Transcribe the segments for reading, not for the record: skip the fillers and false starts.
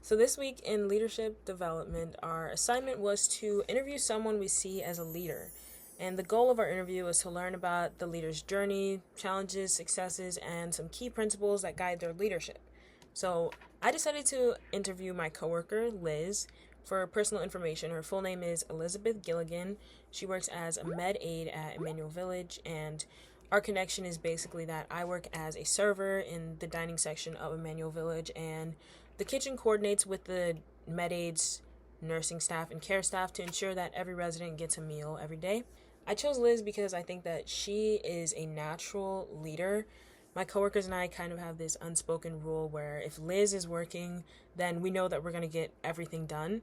So, this week in leadership development, our assignment was to interview someone we see as a leader. And the goal of our interview was to learn about the leader's journey, challenges, successes, and some key principles that guide their leadership. So, I decided to interview my coworker, Liz, for personal information. Her full name is Elizabeth Gilligan. She works as a med aide at Emmanuel Village, and our connection is basically that I work as a server in the dining section of Emmanuel Village, and the kitchen coordinates with the med aides, nursing staff, and care staff to ensure that every resident gets a meal every day. I chose Liz because I think that she is a natural leader. My coworkers and I kind of have this unspoken rule where if Liz is working, then we know that we're going to get everything done.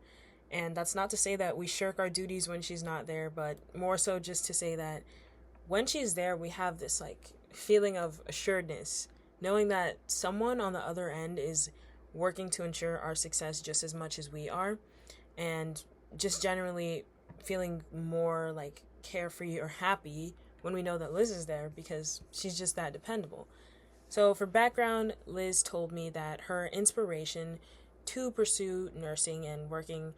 And that's not to say that we shirk our duties when she's not there, but more so just to say that when she's there, we have this like feeling of assuredness, knowing that someone on the other end is working to ensure our success just as much as we are, and just generally feeling more like carefree or happy when we know that Liz is there because she's just that dependable. So, for background, Liz told me that her inspiration to pursue nursing and working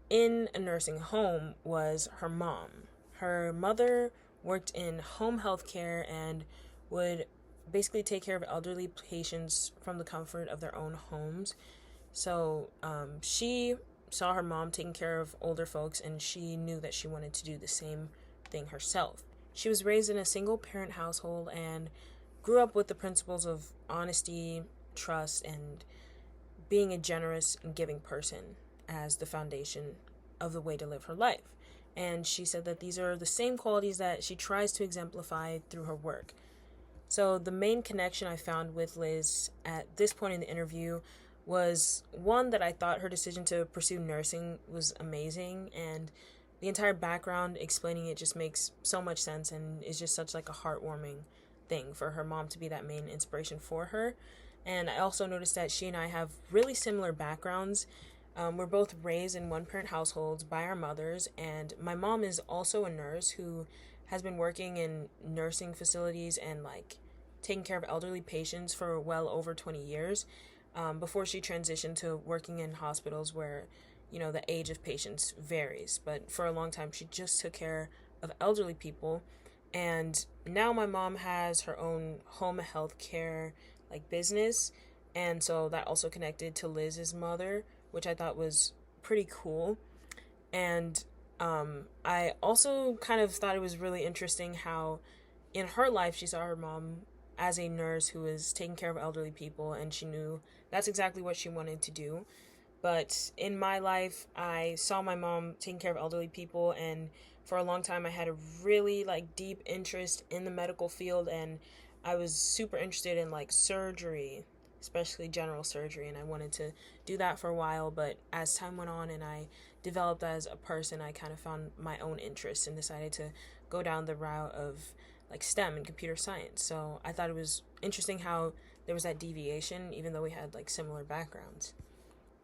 in a nursing home was her mom. Her mother worked in home health care and would basically take care of elderly patients from the comfort of their own homes. So she saw her mom taking care of older folks, and she knew that she wanted to do the same thing herself. She was raised in a single parent household and grew up with the principles of honesty, trust, and being a generous and giving person as the foundation of the way to live her life. And she said that these are the same qualities that she tries to exemplify through her work. So, the main connection I found with Liz at this point in the interview was one that I thought her decision to pursue nursing was amazing, and the entire background explaining it just makes so much sense and is just such like a heartwarming thing for her mom to be that main inspiration for her. And I also noticed that she and I have really similar backgrounds. We're both raised in one parent households by our mothers, and my mom is also a nurse who has been working in nursing facilities and like taking care of elderly patients for well over 20 years before she transitioned to working in hospitals where, the age of patients varies. But for a long time, she just took care of elderly people. And now my mom has her own home health care like business. And so that also connected to Liz's mother, which I thought was pretty cool. And I also kind of thought it was really interesting how in her life she saw her mom as a nurse who was taking care of elderly people, and she knew that's exactly what she wanted to do. But in my life, I saw my mom taking care of elderly people, and for a long time I had a really like deep interest in the medical field, and I was super interested in like surgery, especially general surgery, and I wanted to do that for a while. But as time went on and I developed as a person, I kind of found my own interest and decided to go down the route of like STEM and computer science. So I thought it was interesting how there was that deviation, even though we had like similar backgrounds.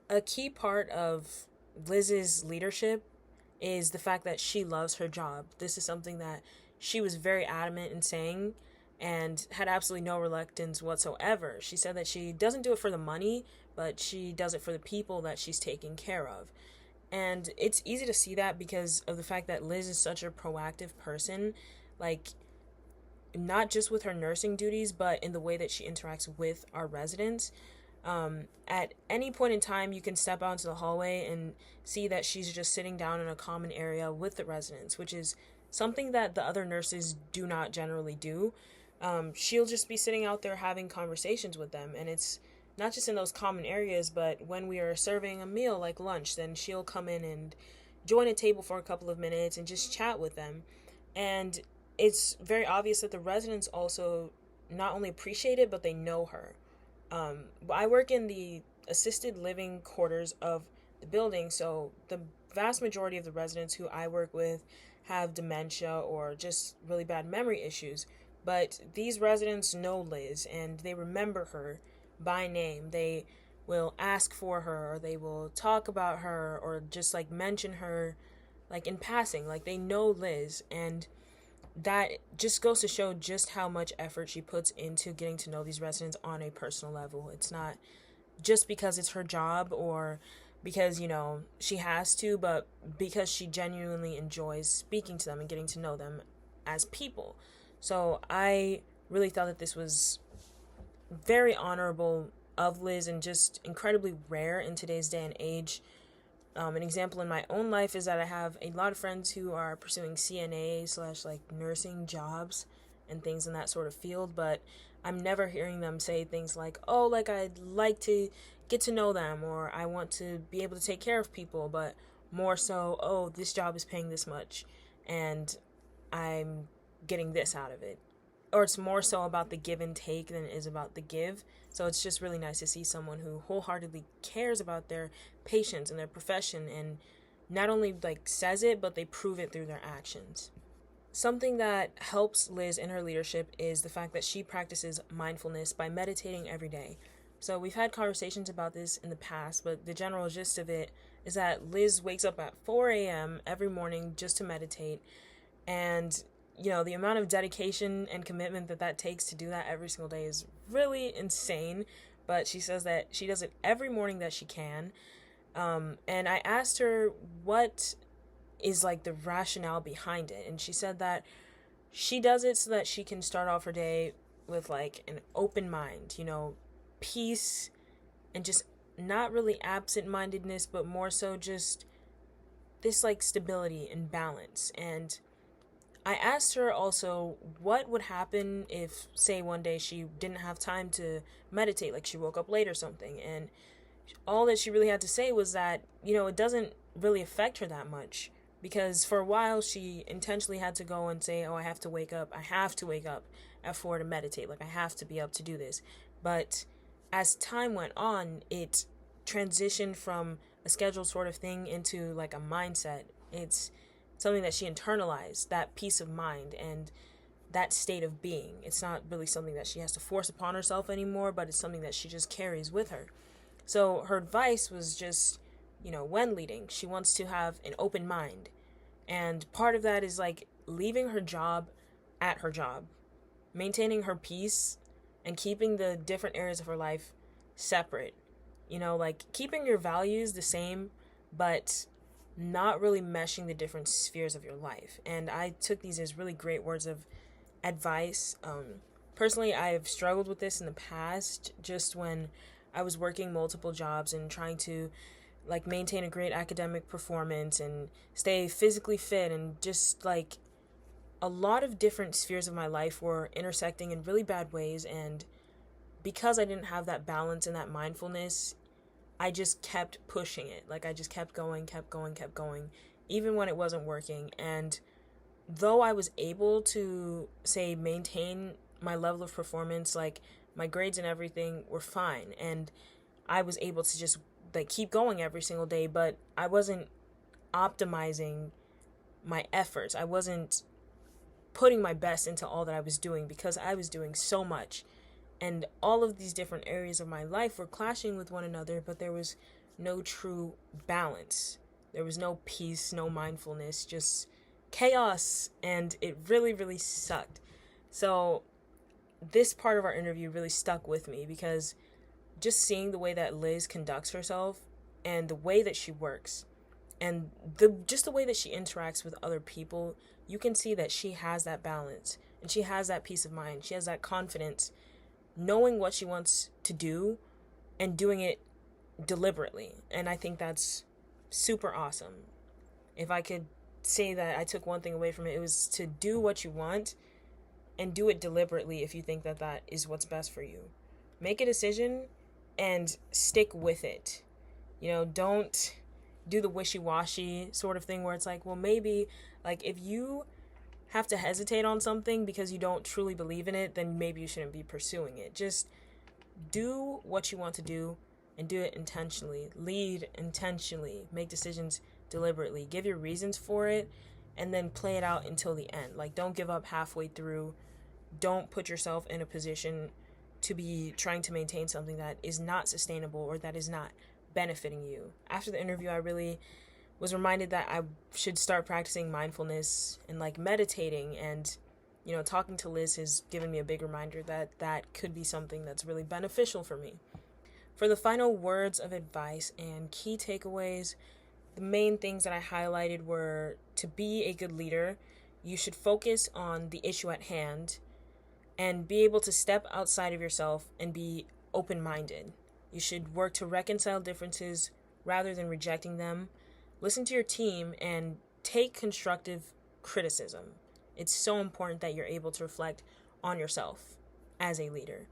A key part of Liz's leadership is the fact that she loves her job. This is something that she was very adamant in saying and had absolutely no reluctance whatsoever. She said that she doesn't do it for the money, but she does it for the people that she's taking care of. And it's easy to see that because of the fact that Liz is such a proactive person, like not just with her nursing duties, but in the way that she interacts with our residents. At any point in time, you can step out into the hallway and see that she's just sitting down in a common area with the residents, which is something that the other nurses do not generally do. She'll just be sitting out there having conversations with them, and it's not just in those common areas, but when we are serving a meal like lunch, then she'll come in and join a table for a couple of minutes and just chat with them. And it's very obvious that the residents also not only appreciate it, but they know her. I work in the assisted living quarters of the building, so the vast majority of the residents who I work with have dementia or just really bad memory issues. But these residents know Liz and they remember her by name. They will ask for her, or they will talk about her, or just like mention her like in passing. Like they know Liz, and that just goes to show just how much effort she puts into getting to know these residents on a personal level. It's not just because it's her job or because, she has to, but because she genuinely enjoys speaking to them and getting to know them as people. So I really thought that this was very honorable of Liz and just incredibly rare in today's day and age. An example in my own life is that I have a lot of friends who are pursuing CNA slash like nursing jobs and things in that sort of field, but I'm never hearing them say things like, oh, like I'd like to get to know them or I want to be able to take care of people, but more so, oh, this job is paying this much and I'm getting this out of it. Or it's more so about the give and take than it is about the give. So it's just really nice to see someone who wholeheartedly cares about their patients and their profession and not only like says it, but they prove it through their actions. Something that helps Liz in her leadership is the fact that she practices mindfulness by meditating every day. So we've had conversations about this in the past, but the general gist of it is that Liz wakes up at 4 a.m. every morning just to meditate. And, the amount of dedication and commitment that takes to do that every single day is really insane. But she says that she does it every morning that she can. And I asked her what is like the rationale behind it. And she said that she does it so that she can start off her day with like an open mind, peace and just not really absent mindedness, but more so just this like stability and balance. And I asked her also what would happen if, say, one day she didn't have time to meditate, like she woke up late or something. And all that she really had to say was that, it doesn't really affect her that much. Because for a while she intentionally had to go and say, oh, I have to wake up at 4 to meditate. Like, I have to be up to do this. But as time went on, it transitioned from a scheduled sort of thing into like a mindset. It's something that she internalized, that peace of mind and that state of being. It's not really something that she has to force upon herself anymore, but it's something that she just carries with her. So her advice was just, when leading, she wants to have an open mind. And part of that is like leaving her job at her job, maintaining her peace and keeping the different areas of her life separate. Like keeping your values the same, but not really meshing the different spheres of your life. And I took these as really great words of advice. Personally, I've struggled with this in the past, just when I was working multiple jobs and trying to like maintain a great academic performance and stay physically fit, and just like a lot of different spheres of my life were intersecting in really bad ways. And because I didn't have that balance and that mindfulness, I just kept pushing it. Like I just kept going, even when it wasn't working. And though I was able to, say, maintain my level of performance, like my grades and everything were fine, and I was able to just like keep going every single day, but I wasn't optimizing my efforts. I wasn't putting my best into all that I was doing because I was doing so much. And all of these different areas of my life were clashing with one another, but there was no true balance. There was no peace, no mindfulness, just chaos, and it really, really sucked. So this part of our interview really stuck with me because just seeing the way that Liz conducts herself and the way that she works and the way that she interacts with other people, you can see that she has that balance and she has that peace of mind. She has that confidence, knowing what she wants to do and doing it deliberately. And I think that's super awesome. If I could say that I took one thing away from it, it was to do what you want and do it deliberately if you think that that is what's best for you. Make a decision and stick with it. Don't do the wishy-washy sort of thing where it's like, well, maybe, like, if you have to hesitate on something because you don't truly believe in it, then maybe you shouldn't be pursuing it. Just do what you want to do and do it intentionally. Lead intentionally. Make decisions deliberately. Give your reasons for it and then play it out until the end. Like, don't give up halfway through. Don't put yourself in a position to be trying to maintain something that is not sustainable or that is not benefiting you. After the interview, I really was reminded that I should start practicing mindfulness and like meditating, and talking to Liz has given me a big reminder that that could be something that's really beneficial for me. For the final words of advice and key takeaways, the main things that I highlighted were: to be a good leader, you should focus on the issue at hand and be able to step outside of yourself and be open minded. You should work to reconcile differences rather than rejecting them. Listen to your team and take constructive criticism. It's so important that you're able to reflect on yourself as a leader.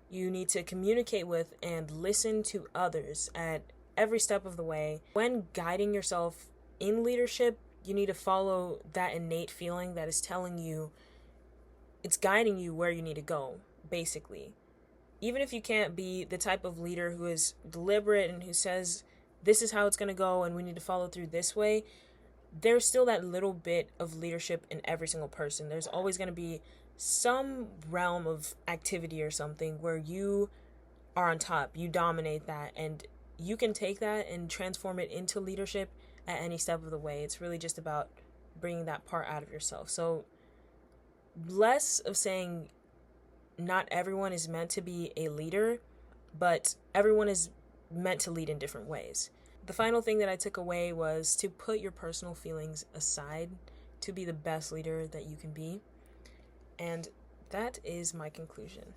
You need to communicate with and listen to others at every step of the way. When guiding yourself in leadership, you need to follow that innate feeling that is telling you, it's guiding you where you need to go, basically. Even if you can't be the type of leader who is deliberate and who says, this is how it's going to go and we need to follow through this way, there's still that little bit of leadership in every single person. There's always going to be some realm of activity or something where you are on top, you dominate that, and you can take that and transform it into leadership at any step of the way. It's really just about bringing that part out of yourself. So less of saying not everyone is meant to be a leader, but everyone is meant to lead in different ways. The final thing that I took away was to put your personal feelings aside to be the best leader that you can be. And that is my conclusion.